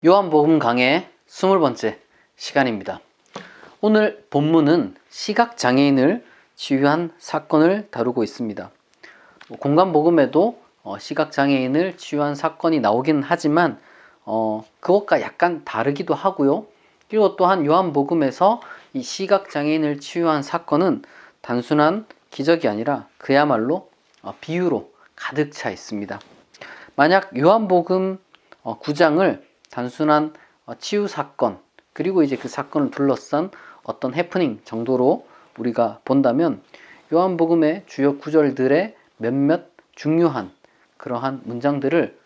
요한복음 강의 20번째 시간입니다. 오늘 본문은 시각장애인을 치유한 사건을 다루고 있습니다. 공간복음에도 시각장애인을 치유한 사건이 나오기는 하지만 그것과 약간 다르기도 하고요. 그리고 또한 요한복음에서 이 시각장애인을 치유한 사건은 단순한 기적이 아니라 그야말로 비유로 가득 차 있습니다. 만약 요한복음 9장을 단순한 치유 사건, 그리고 이제 그 사건을 둘러싼 어떤 해프닝 정도로 우리가 본다면 요한복음의 주요 구절들의 몇몇 중요한 그러한 문장들을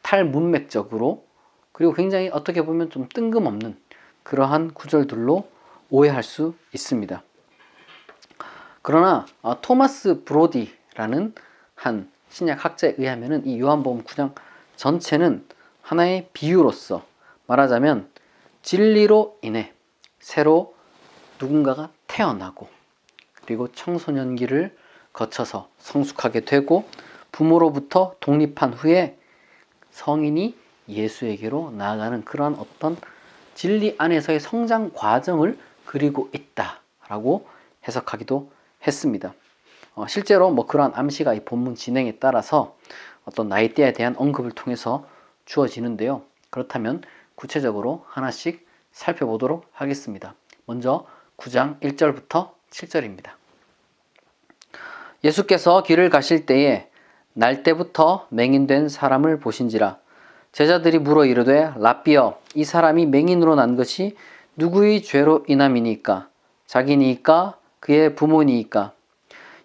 탈문맥적으로, 그리고 굉장히 어떻게 보면 좀 뜬금없는 그러한 구절들로 오해할 수 있습니다. 그러나 토마스 브로디라는 한 신약 학자에 의하면은 이 요한복음 9장 전체는 하나의 비유로서 말하자면 진리로 인해 새로 누군가가 태어나고, 그리고 청소년기를 거쳐서 성숙하게 되고, 부모로부터 독립한 후에 성인이 예수에게로 나아가는 그러한 어떤 진리 안에서의 성장 과정을 그리고 있다라고 해석하기도 했습니다. 실제로 그러한 암시가 이 본문 진행에 따라서 어떤 나이대에 대한 언급을 통해서 주어지는데요. 그렇다면 구체적으로 하나씩 살펴보도록 하겠습니다. 먼저 9장 1절부터 7절입니다. 예수께서 길을 가실 때에 날 때부터 맹인된 사람을 보신지라. 제자들이 물어 이르되 랍비여, 이 사람이 맹인으로 난 것이 누구의 죄로 인함이니까? 자기니까 그의 부모니까?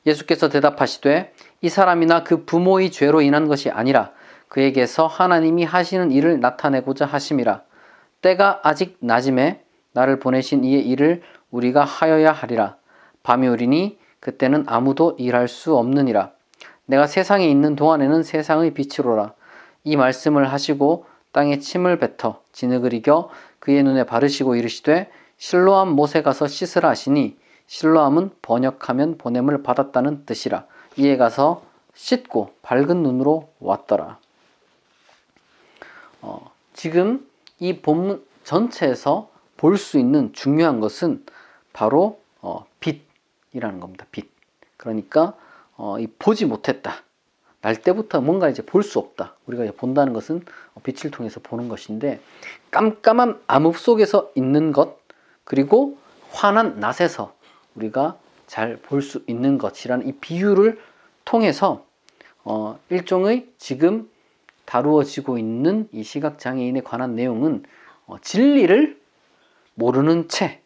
예수께서 대답하시되 이 사람이나 그 부모의 죄로 인한 것이 아니라 그에게서 하나님이 하시는 일을 나타내고자 하심이라. 때가 아직 낮음에 나를 보내신 이의 일을 우리가 하여야 하리라. 밤이 오리니 그때는 아무도 일할 수 없느니라. 내가 세상에 있는 동안에는 세상의 빛이로라. 이 말씀을 하시고 땅에 침을 뱉어 진흙을 이겨 그의 눈에 바르시고 이르시되 실로암 못에 가서 씻으라 하시니, 실로암은 번역하면 보냄을 받았다는 뜻이라. 이에 가서 씻고 밝은 눈으로 왔더라. 지금 이 본문 전체에서 볼 수 있는 중요한 것은 바로 빛이라는 겁니다. 빛. 그러니까 보지 못했다. 날 때부터 뭔가 이제 볼 수 없다. 우리가 이제 본다는 것은 빛을 통해서 보는 것인데, 깜깜한 암흑 속에서 있는 것, 그리고 환한 낮에서 우리가 잘 볼 수 있는 것이라는 이 비유를 통해서 일종의 지금 다루어지고 있는 이 시각장애인에 관한 내용은 진리를 모르는 채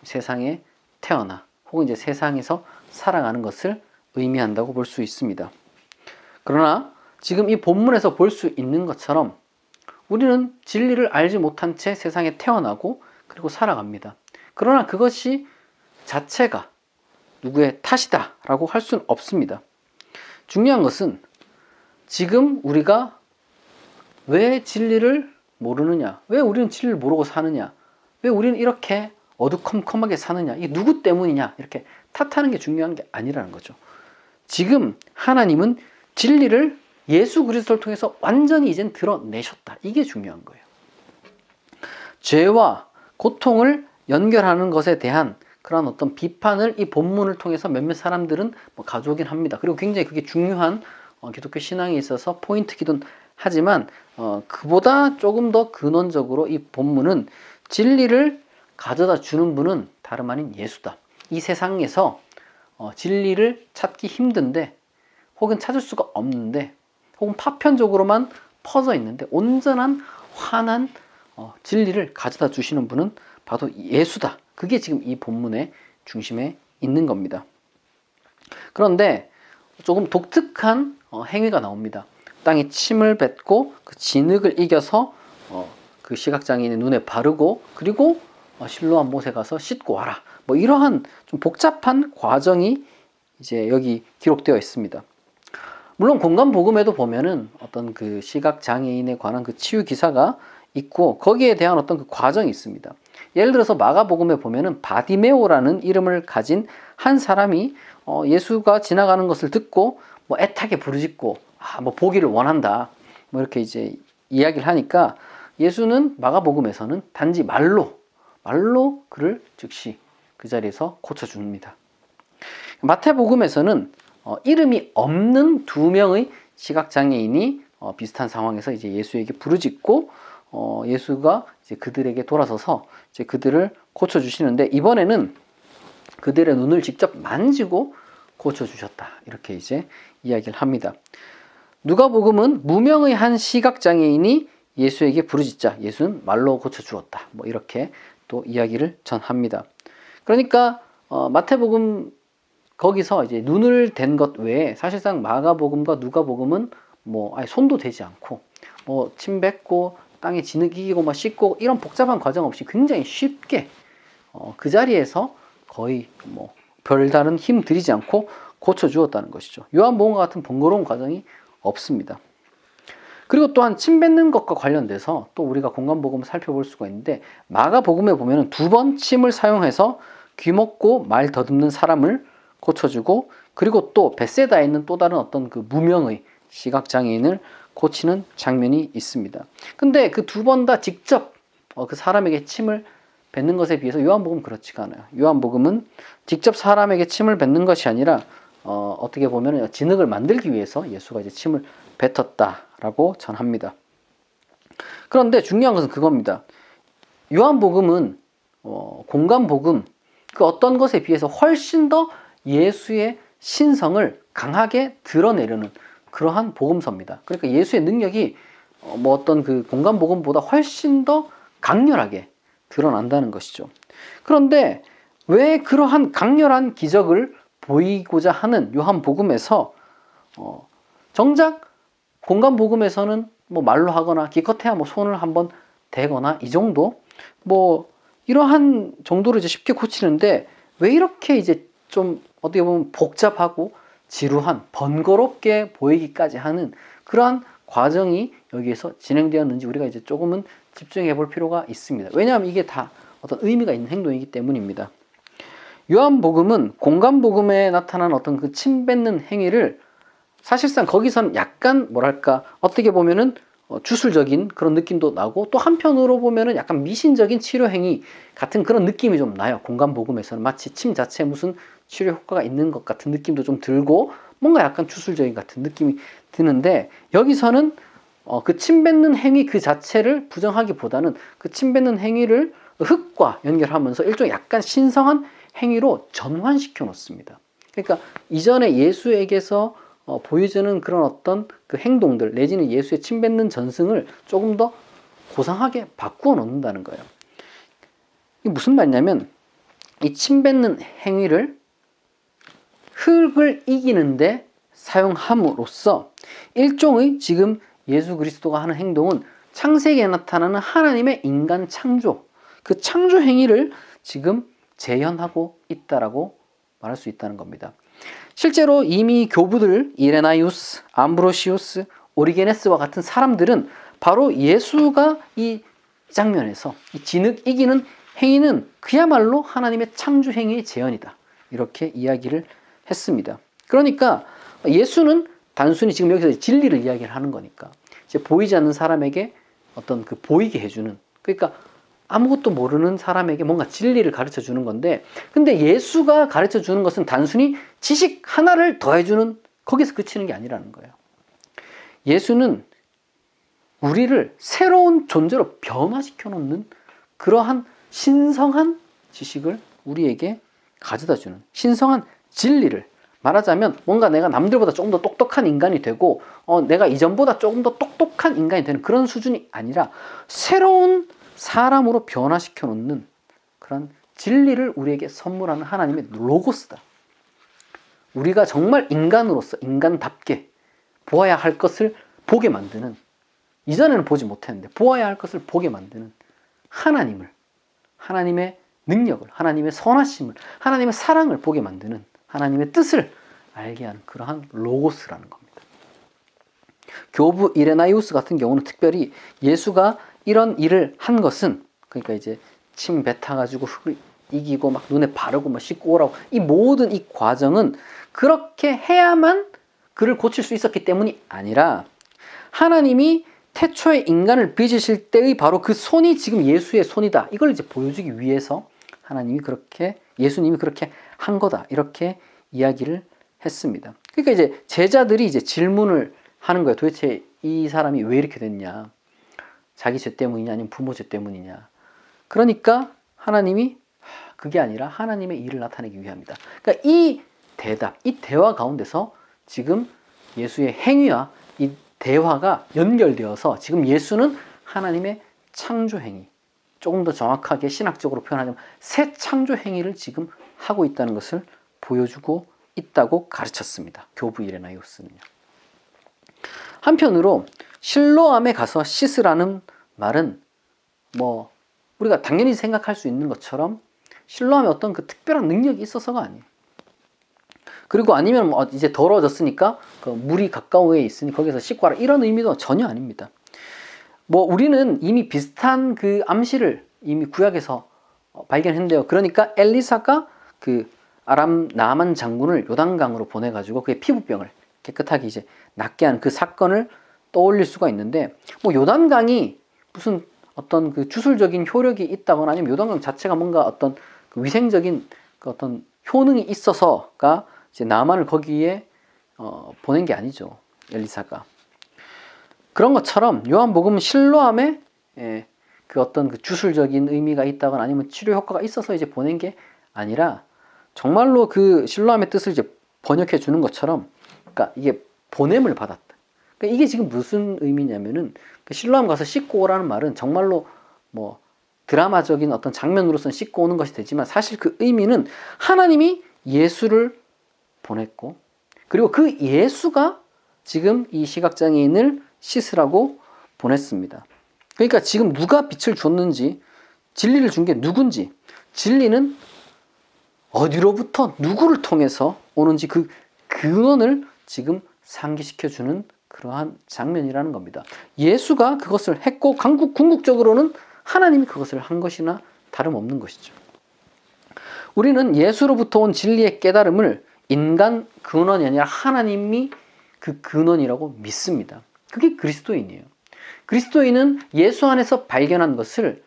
세상에 태어나 혹은 이제 세상에서 살아가는 것을 의미한다고 볼 수 있습니다. 그러나 지금 이 본문에서 볼 수 있는 것처럼 우리는 진리를 알지 못한 채 세상에 태어나고 그리고 살아갑니다. 그러나 그것이 자체가 누구의 탓이다 라고 할 수는 없습니다. 중요한 것은 지금 우리가 왜 진리를 모르느냐, 왜 우리는 진리를 모르고 사느냐, 왜 우리는 이렇게 어두컴컴하게 사느냐, 이게 누구 때문이냐 이렇게 탓하는 게 중요한 게 아니라는 거죠. 지금 하나님은 진리를 예수 그리스도를 통해서 완전히 이젠 드러내셨다. 이게 중요한 거예요. 죄와 고통을 연결하는 것에 대한 그런 어떤 비판을 이 본문을 통해서 몇몇 사람들은 가져오긴 합니다. 그리고 굉장히 그게 중요한 기독교 신앙에 있어서 포인트이기도 하지만 그보다 조금 더 근원적으로 이 본문은 진리를 가져다 주는 분은 다름 아닌 예수다. 이 세상에서 진리를 찾기 힘든데, 혹은 찾을 수가 없는데, 혹은 파편적으로만 퍼져 있는데 온전한 환한 진리를 가져다 주시는 분은 바로 예수다. 그게 지금 이 본문의 중심에 있는 겁니다. 그런데 조금 독특한 행위가 나옵니다. 땅에 침을 뱉고 그 진흙을 이겨서 그 시각장애인의 눈에 바르고, 그리고 실로암 못에 가서 씻고 와라. 이러한 좀 복잡한 과정이 이제 여기 기록되어 있습니다. 물론 공간복음에도 보면은 어떤 그 시각장애인에 관한 그 치유 기사가 있고 거기에 대한 어떤 그 과정이 있습니다. 예를 들어서 마가복음에 보면은 바디메오라는 이름을 가진 한 사람이 예수가 지나가는 것을 듣고 애타게 부르짖고 보기를 원한다. 이렇게 이제 이야기를 하니까 예수는 마가복음에서는 단지 말로 그를 즉시 그 자리에서 고쳐줍니다. 마태복음에서는 이름이 없는 2명의 시각장애인이 비슷한 상황에서 이제 예수에게 부르짖고 예수가 이제 그들에게 돌아서서 이제 그들을 고쳐주시는데, 이번에는 그들의 눈을 직접 만지고 고쳐주셨다, 이렇게 이제 이야기를 합니다. 누가복음은 무명의 한 시각장애인이 예수에게 부르짖자 예수는 말로 고쳐주었다, 뭐 이렇게 또 이야기를 전합니다. 그러니까 마태복음 거기서 이제 눈을 댄 것 외에 사실상 마가복음과 누가복음은 뭐 아예 손도 대지 않고 뭐 침 뱉고 땅에 진흙 이기고 막 씻고 이런 복잡한 과정 없이 굉장히 쉽게 그 자리에서 거의 뭐 별다른 힘 들이지 않고 고쳐주었다는 것이죠. 요한복음과 같은 번거로운 과정이 없습니다. 그리고 또한 침 뱉는 것과 관련돼서 또 우리가 공간복음을 살펴볼 수가 있는데, 마가복음에 보면은 2번 침을 사용해서 귀먹고 말 더듬는 사람을 고쳐주고, 그리고 또 벳세다에 있는 또 다른 어떤 그 무명의 시각장애인을 고치는 장면이 있습니다. 근데 그 2번 다 직접 그 사람에게 침을 뱉는 것에 비해서 요한복음은 그렇지가 않아요. 요한복음은 직접 사람에게 침을 뱉는 것이 아니라 어떻게 보면 진흙을 만들기 위해서 예수가 이제 침을 뱉었다라고 전합니다. 그런데 중요한 것은 그겁니다. 요한복음은 공간복음 그 어떤 것에 비해서 훨씬 더 예수의 신성을 강하게 드러내려는 그러한 복음서입니다. 그러니까 예수의 능력이 뭐 어떤 그 공간복음보다 훨씬 더 강렬하게 드러난다는 것이죠. 그런데 왜 그러한 강렬한 기적을 보이고자 하는 요한복음에서 정작 공간복음에서는 뭐 말로 하거나 기껏해야 뭐 손을 한번 대거나 이 정도 뭐 이러한 정도로 이제 쉽게 고치는데, 왜 이렇게 이제 좀 어떻게 보면 복잡하고 지루한 번거롭게 보이기까지 하는 그러한 과정이 여기에서 진행되었는지 우리가 이제 조금은 집중해 볼 필요가 있습니다. 왜냐하면 이게 다 어떤 의미가 있는 행동이기 때문입니다. 요한복음은 공간복음에 나타난 어떤 그 침 뱉는 행위를 사실상 거기서는 약간 뭐랄까 어떻게 보면은 주술적인 그런 느낌도 나고, 또 한편으로 보면은 약간 미신적인 치료 행위 같은 그런 느낌이 좀 나요. 공간복음에서는 마치 침 자체에 무슨 치료 효과가 있는 것 같은 느낌도 좀 들고 뭔가 약간 주술적인 같은 느낌이 드는데, 여기서는 그 침 뱉는 행위 그 자체를 부정하기보다는 그 침 뱉는 행위를 흙과 연결하면서 일종의 약간 신성한 행위로 전환시켜 놓습니다. 그러니까 이전에 예수에게서 보여주는 그런 어떤 그 행동들 내지는 예수의 침 뱉는 전승을 조금 더 고상하게 바꾸어 놓는다는 거예요. 이게 무슨 말이냐면, 이 침 뱉는 행위를 흙을 이기는데 사용함으로써 일종의 지금 예수 그리스도가 하는 행동은 창세기에 나타나는 하나님의 인간 창조, 그 창조 행위를 지금 재현하고 있다라고 말할 수 있다는 겁니다. 실제로 이미 교부들 이레나이우스, 암브로시우스, 오리게네스와 같은 사람들은 바로 예수가 이 장면에서 이 진흙 이기는 행위는 그야말로 하나님의 창조 행위의 재현이다, 이렇게 이야기를 했습니다. 그러니까 예수는 단순히 지금 여기서 진리를 이야기를 하는 거니까 이제 보이지 않는 사람에게 어떤 그 보이게 해주는, 그러니까 아무것도 모르는 사람에게 뭔가 진리를 가르쳐 주는 건데, 근데 예수가 가르쳐 주는 것은 단순히 지식 하나를 더해주는, 거기서 그치는 게 아니라는 거예요. 예수는 우리를 새로운 존재로 변화시켜 놓는 그러한 신성한 지식을 우리에게 가져다 주는 신성한 진리를, 말하자면 뭔가 내가 남들보다 조금 더 똑똑한 인간이 되고 내가 이전보다 조금 더 똑똑한 인간이 되는 그런 수준이 아니라 새로운 사람으로 변화시켜 놓는 그런 진리를 우리에게 선물하는 하나님의 로고스다. 우리가 정말 인간으로서 인간답게 보아야 할 것을 보게 만드는, 이전에는 보지 못했는데 보아야 할 것을 보게 만드는 하나님을, 하나님의 능력을, 하나님의 선하심을, 하나님의 사랑을 보게 만드는 하나님의 뜻을 알게 하는 그러한 로고스라는 겁니다. 교부 이레나이우스 같은 경우는 특별히 예수가 이런 일을 한 것은, 그러니까 이제 침 뱉어가지고 흙을 이기고 막 눈에 바르고 막 씻고 오라고, 이 모든 이 과정은 그렇게 해야만 그를 고칠 수 있었기 때문이 아니라 하나님이 태초에 인간을 빚으실 때의 바로 그 손이 지금 예수의 손이다. 이걸 이제 보여주기 위해서 예수님이 그렇게 한 거다. 이렇게 이야기를 했습니다. 그러니까 이제 제자들이 이제 질문을 하는 거예요. 도대체 이 사람이 왜 이렇게 됐냐? 자기 죄 때문이냐, 아니면 부모 죄 때문이냐? 그러니까 하나님이 그게 아니라 하나님의 일을 나타내기 위함이다. 그러니까 이 대답, 이 대화 가운데서 지금 예수의 행위와 이 대화가 연결되어서 지금 예수는 하나님의 창조 행위, 조금 더 정확하게 신학적으로 표현하자면 새 창조 행위를 지금 하고 있다는 것을 보여주고 있다고 가르쳤습니다. 교부 이레나이오스는요. 한편으로 실로암에 가서 씻으라는 말은 뭐 우리가 당연히 생각할 수 있는 것처럼 실로암에 어떤 그 특별한 능력이 있어서가 아니에요. 그리고 아니면 뭐 이제 더러워졌으니까 그 물이 가까우에 있으니 거기서 씻고 와라, 이런 의미도 전혀 아닙니다. 뭐 우리는 이미 비슷한 그 암시를 이미 구약에서 발견했는데요. 그러니까 엘리사가 그 아람 나만 장군을 요단강으로 보내가지고 그의 피부병을 깨끗하게 이제 낫게 하는 그 사건을 떠올릴 수가 있는데, 뭐 요단강이 무슨 어떤 그 주술적인 효력이 있다거나 아니면 요단강 자체가 뭔가 어떤 그 위생적인 그 어떤 효능이 있어서가 이제 나만을 거기에 보낸 게 아니죠. 엘리사가. 그런 것처럼 요한복음은 실로암에 그 어떤 그 주술적인 의미가 있다거나 아니면 치료 효과가 있어서 이제 보낸 게 아니라 정말로 그 실로암의 뜻을 이제 번역해 주는 것처럼, 그러니까 이게 보냄을 받았다. 그러니까 이게 지금 무슨 의미냐면은 그 실로암 가서 씻고 오라는 말은 정말로 뭐 드라마적인 어떤 장면으로서는 씻고 오는 것이 되지만 사실 그 의미는 하나님이 예수를 보냈고, 그리고 그 예수가 지금 이 시각장애인을 씻으라고 보냈습니다. 그러니까 지금 누가 빛을 줬는지, 진리를 준 게 누군지, 진리는 어디로부터 누구를 통해서 오는지 그 근원을 지금 상기시켜주는 그러한 장면이라는 겁니다. 예수가 그것을 했고 궁극적으로는 하나님이 그것을 한 것이나 다름없는 것이죠. 우리는 예수로부터 온 진리의 깨달음을 인간 근원이 아니라 하나님이 그 근원이라고 믿습니다. 그게 그리스도인이에요. 그리스도인은 예수 안에서 발견한 것을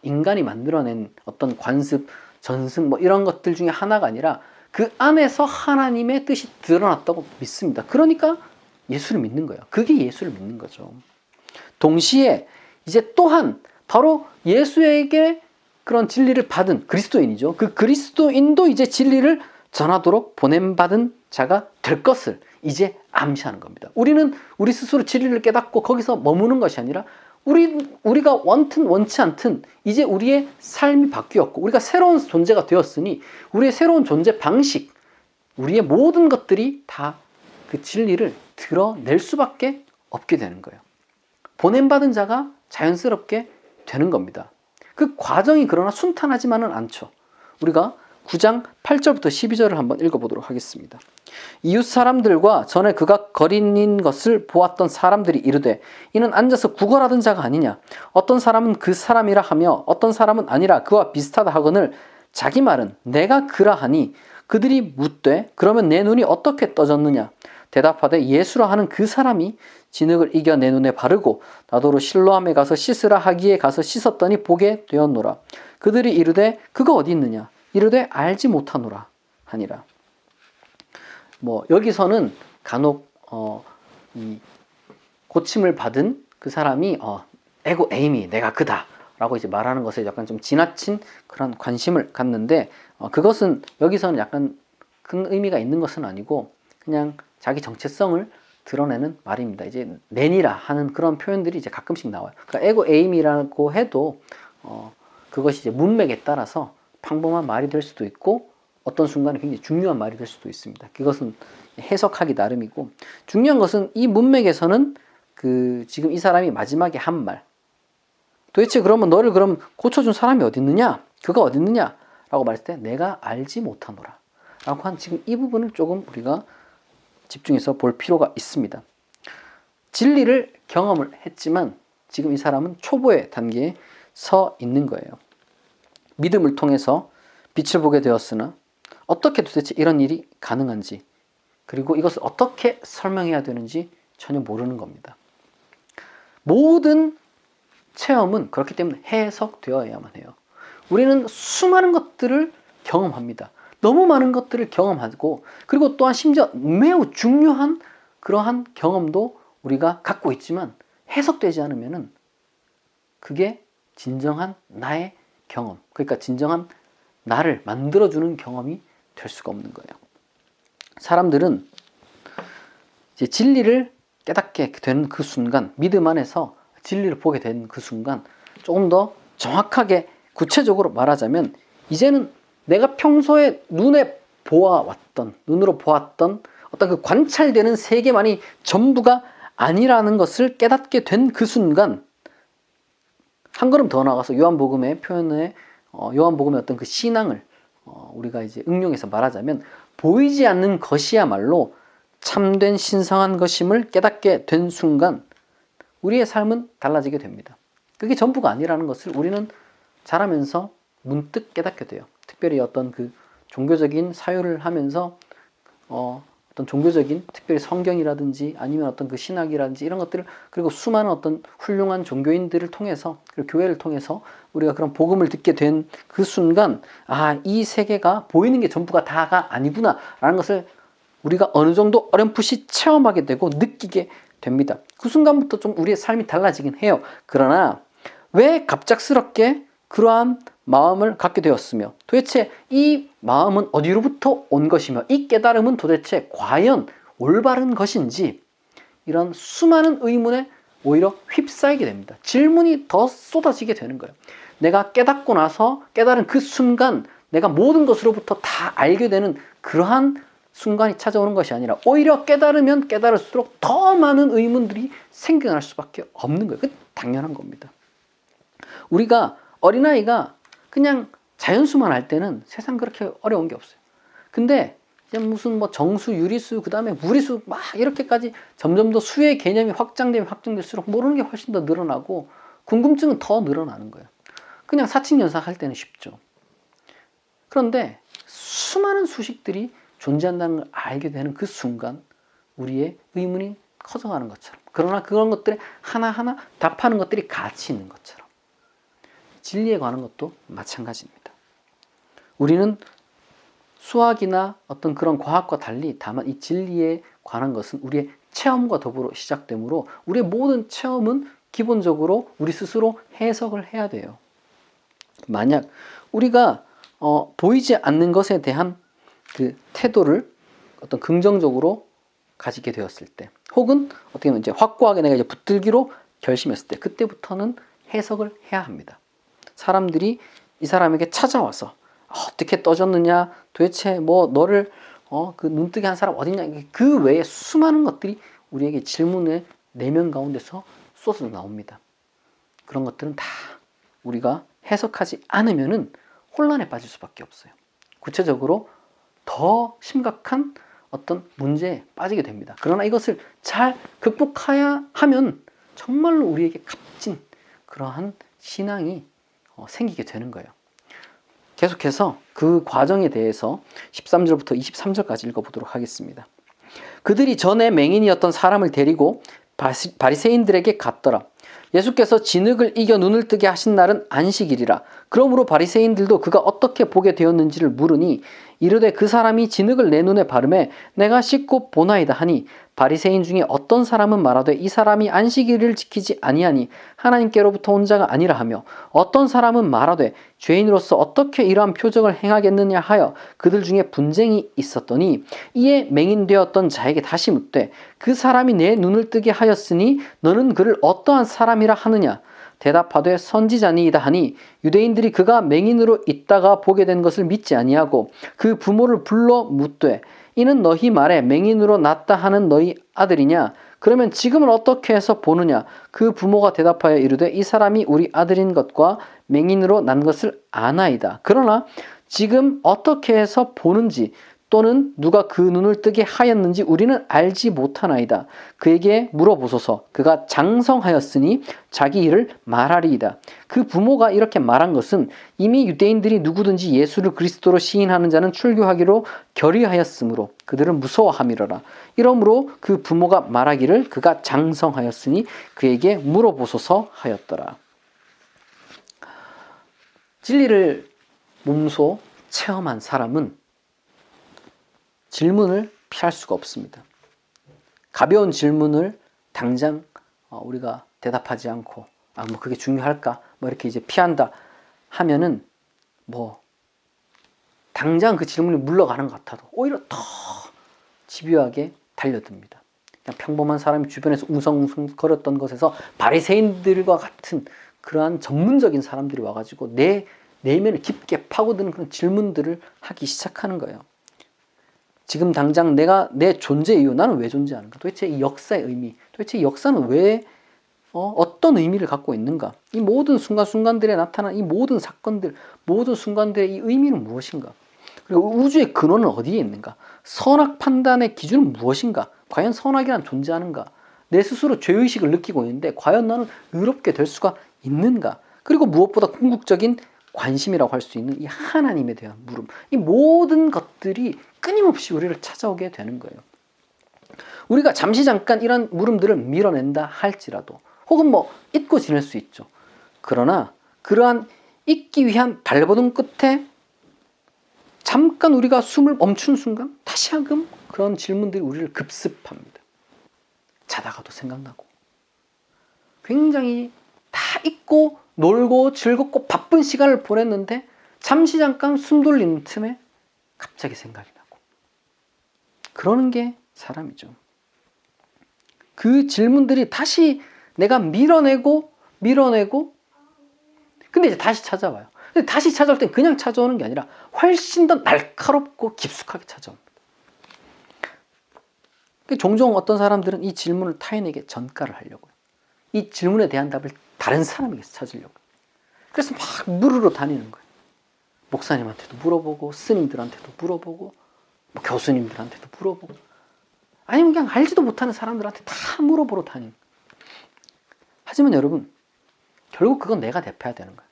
인간이 만들어낸 어떤 관습, 전승 뭐 이런 것들 중에 하나가 아니라 그 안에서 하나님의 뜻이 드러났다고 믿습니다. 그러니까 예수를 믿는 거예요. 그게 예수를 믿는 거죠. 동시에 이제 또한 바로 예수에게 그런 진리를 받은 그리스도인이죠. 그 그리스도인도 이제 진리를 전하도록 보냄받은 자가 될 것을 이제 암시하는 겁니다. 우리는 우리 스스로 진리를 깨닫고 거기서 머무는 것이 아니라 우리가 원튼 원치 않든 이제 우리의 삶이 바뀌었고 우리가 새로운 존재가 되었으니 우리의 새로운 존재 방식, 우리의 모든 것들이 다 그 진리를 드러낼 수밖에 없게 되는 거예요. 보냄받은 자가 자연스럽게 되는 겁니다. 그 과정이 그러나 순탄하지만은 않죠. 우리가 9장 8절부터 12절을 한번 읽어보도록 하겠습니다. 이웃 사람들과 전에 그가 거린인 것을 보았던 사람들이 이르되 이는 앉아서 구걸하던 자가 아니냐. 어떤 사람은 그 사람이라 하며 어떤 사람은 아니라 그와 비슷하다 하거늘 자기 말은 내가 그라 하니 그들이 묻되 그러면 내 눈이 어떻게 떠졌느냐. 대답하되 예수라 하는 그 사람이 진흙을 이겨 내 눈에 바르고 나더러 실로암에 가서 씻으라 하기에 가서 씻었더니 보게 되었노라. 그들이 이르되 그가 어디 있느냐. 이르되 알지 못하노라 하니라. 뭐 여기서는 간혹 이 고침을 받은 그 사람이 에고 에이미 내가 그다 라고 이제 말하는 것에 약간 좀 지나친 그런 관심을 갖는데 그것은 여기서는 약간 큰 의미가 있는 것은 아니고 그냥 자기 정체성을 드러내는 말입니다. 이제 내니라 하는 그런 표현들이 이제 가끔씩 나와요. 그러니까 에고 에이미라고 해도 그것이 이제 문맥에 따라서 평범한 말이 될 수도 있고 어떤 순간에 굉장히 중요한 말이 될 수도 있습니다. 그것은 해석하기 나름이고 중요한 것은 이 문맥에서는 그 지금 이 사람이 마지막에 한 말, 도대체 그러면 너를 그럼 고쳐준 사람이 어디 있느냐? 그가 어디 있느냐? 라고 말했을 때 내가 알지 못하노라 라고 한 지금 이 부분을 조금 우리가 집중해서 볼 필요가 있습니다. 진리를 경험을 했지만 지금 이 사람은 초보의 단계에 서 있는 거예요. 믿음을 통해서 빛을 보게 되었으나 어떻게 도대체 이런 일이 가능한지 그리고 이것을 어떻게 설명해야 되는지 전혀 모르는 겁니다. 모든 체험은 그렇기 때문에 해석되어야만 해요. 우리는 수많은 것들을 경험합니다. 너무 많은 것들을 경험하고, 그리고 또한 심지어 매우 중요한 그러한 경험도 우리가 갖고 있지만 해석되지 않으면은 그게 진정한 나의 경험, 그러니까 진정한 나를 만들어주는 경험이 될 수가 없는 거예요. 사람들은 이제 진리를 깨닫게 된 그 순간, 믿음 안에서 진리를 보게 된 그 순간, 조금 더 정확하게 구체적으로 말하자면, 이제는 내가 평소에 눈으로 보았던 어떤 그 관찰되는 세계만이 전부가 아니라는 것을 깨닫게 된 그 순간, 한 걸음 더 나가서 요한복음의 표현에 요한복음의 어떤 그 신앙을 우리가 이제 응용해서 말하자면, 보이지 않는 것이야말로 참된 신성한 것임을 깨닫게 된 순간 우리의 삶은 달라지게 됩니다. 그게 전부가 아니라는 것을 우리는 자라면서 문득 깨닫게 돼요. 특별히 어떤 그 종교적인 사유를 하면서 어떤 종교적인, 특별히 성경이라든지 아니면 어떤 그 신학이라든지 이런 것들을, 그리고 수많은 어떤 훌륭한 종교인들을 통해서, 그리고 교회를 통해서 우리가 그런 복음을 듣게 된 그 순간, 아, 이 세계가 보이는 게 전부가 다가 아니구나 라는 것을 우리가 어느 정도 어렴풋이 체험하게 되고 느끼게 됩니다. 그 순간부터 좀 우리의 삶이 달라지긴 해요. 그러나 왜 갑작스럽게 그러한 마음을 갖게 되었으며, 도대체 이 마음은 어디로부터 온 것이며, 이 깨달음은 도대체 과연 올바른 것인지, 이런 수많은 의문에 오히려 휩싸이게 됩니다. 질문이 더 쏟아지게 되는 거예요. 내가 깨닫고 나서 깨달은 그 순간 내가 모든 것으로부터 다 알게 되는 그러한 순간이 찾아오는 것이 아니라, 오히려 깨달으면 깨달을수록 더 많은 의문들이 생겨날 수밖에 없는 거예요. 그게 당연한 겁니다. 우리가 어린아이가 그냥 자연수만 할 때는 세상 그렇게 어려운 게 없어요. 근데 그냥 무슨 뭐 정수, 유리수, 그 다음에 무리수 막 이렇게까지 점점 더 수의 개념이 확장되면 확장될수록 모르는 게 훨씬 더 늘어나고 궁금증은 더 늘어나는 거예요. 그냥 사칙연삭 할 때는 쉽죠. 그런데 수많은 수식들이 존재한다는 걸 알게 되는 그 순간 우리의 의문이 커져가는 것처럼, 그러나 그런 것들에 하나하나 답하는 것들이 가치 있는 것처럼, 진리에 관한 것도 마찬가지입니다. 우리는 수학이나 어떤 그런 과학과 달리 다만 이 진리에 관한 것은 우리의 체험과 더불어 시작되므로 우리의 모든 체험은 기본적으로 우리 스스로 해석을 해야 돼요. 만약 우리가 보이지 않는 것에 대한 그 태도를 어떤 긍정적으로 가지게 되었을 때, 혹은 어떻게 보면 이제 확고하게 내가 이제 붙들기로 결심했을 때, 그때부터는 해석을 해야 합니다. 사람들이 이 사람에게 찾아와서 어떻게 떠졌느냐, 도대체 뭐 너를 그 눈뜨게 한 사람 어딨냐, 그 외에 수많은 것들이 우리에게 질문의 내면 가운데서 쏟아져 나옵니다. 그런 것들은 다 우리가 해석하지 않으면은 혼란에 빠질 수밖에 없어요. 구체적으로 더 심각한 어떤 문제에 빠지게 됩니다. 그러나 이것을 잘 극복해야 하면 정말로 우리에게 값진 그러한 신앙이 생기게 되는 거예요. 계속해서 그 과정에 대해서 13절부터 23절까지 읽어보도록 하겠습니다. 그들이 전에 맹인이었던 사람을 데리고 바리새인들에게 갔더라. 예수께서 진흙을 이겨 눈을 뜨게 하신 날은 안식일이라. 그러므로 바리새인들도 그가 어떻게 보게 되었는지를 물으니, 이르되 그 사람이 진흙을 내 눈에 바르매 내가 씻고 보나이다 하니, 바리새인 중에 어떤 사람은 말하되 이 사람이 안식일을 지키지 아니하니 하나님께로부터 온 자가 아니라 하며, 어떤 사람은 말하되 죄인으로서 어떻게 이러한 표적을 행하겠느냐 하여 그들 중에 분쟁이 있었더니, 이에 맹인되었던 자에게 다시 묻되 그 사람이 내 눈을 뜨게 하였으니 너는 그를 어떠한 사람이라 하느냐. 대답하되 선지자니이다 하니, 유대인들이 그가 맹인으로 있다가 보게 된 것을 믿지 아니하고 그 부모를 불러 묻되 이는 너희 말에 맹인으로 났다 하는 너희 아들이냐? 그러면 지금은 어떻게 해서 보느냐? 그 부모가 대답하여 이르되 이 사람이 우리 아들인 것과 맹인으로 난 것을 아나이다. 그러나 지금 어떻게 해서 보는지 또는 누가 그 눈을 뜨게 하였는지 우리는 알지 못하나이다. 그에게 물어보소서. 그가 장성하였으니 자기 일을 말하리이다. 그 부모가 이렇게 말한 것은 이미 유대인들이 누구든지 예수를 그리스도로 시인하는 자는 출교하기로 결의하였으므로 그들은 무서워함이로라. 이러므로 그 부모가 말하기를 그가 장성하였으니 그에게 물어보소서 하였더라. 진리를 몸소 체험한 사람은 질문을 피할 수가 없습니다. 가벼운 질문을 당장 우리가 대답하지 않고 뭐 그게 중요할까? 뭐 이렇게 이제 피한다 하면은 뭐 당장 그 질문이 물러가는 것 같아도 오히려 더 집요하게 달려듭니다. 그냥 평범한 사람이 주변에서 웅성웅성 거렸던 것에서 바리새인들과 같은 그러한 전문적인 사람들이 와가지고 내 내면을 깊게 파고드는 그런 질문들을 하기 시작하는 거예요. 지금 당장 내가 내 존재 이유, 나는 왜 존재하는가? 도대체 이 역사의 의미, 도대체 이 역사는 왜 어떤 의미를 갖고 있는가? 이 모든 순간순간들에 나타난 이 모든 사건들, 모든 순간들의 이 의미는 무엇인가? 그리고 우주의 근원은 어디에 있는가? 선악 판단의 기준은 무엇인가? 과연 선악이란 존재하는가? 내 스스로 죄의식을 느끼고 있는데 과연 나는 의롭게 될 수가 있는가? 그리고 무엇보다 궁극적인 관심이라고 할 수 있는 이 하나님에 대한 물음, 이 모든 것들이 끊임없이 우리를 찾아오게 되는 거예요. 우리가 잠시 잠깐 이런 물음들을 밀어낸다 할지라도 혹은 뭐 잊고 지낼 수 있죠. 그러나 그러한 잊기 위한 발버둥 끝에 잠깐 우리가 숨을 멈춘 순간 다시 한번 그런 질문들이 우리를 급습합니다. 자다가도 생각나고 굉장히 다 잊고 놀고 즐겁고 바쁜 시간을 보냈는데 잠시 잠깐 숨 돌리는 틈에 갑자기 생각이 나고 그러는 게 사람이죠. 그 질문들이 다시 내가 밀어내고 근데 이제 다시 찾아와요. 근데 다시 찾아올 땐 그냥 찾아오는 게 아니라 훨씬 더 날카롭고 깊숙하게 찾아옵니다. 종종 어떤 사람들은 이 질문을 타인에게 전가를 하려고요. 이 질문에 대한 답을 다른 사람에게서 찾으려고요. 그래서 막 물으러 다니는 거예요. 목사님한테도 물어보고 스님들한테도 물어보고 뭐 교수님들한테도 물어보고 아니면 그냥 알지도 못하는 사람들한테 다 물어보러 다니는 거예요. 하지만 여러분 결국 그건 내가 대표해야 되는 거예요.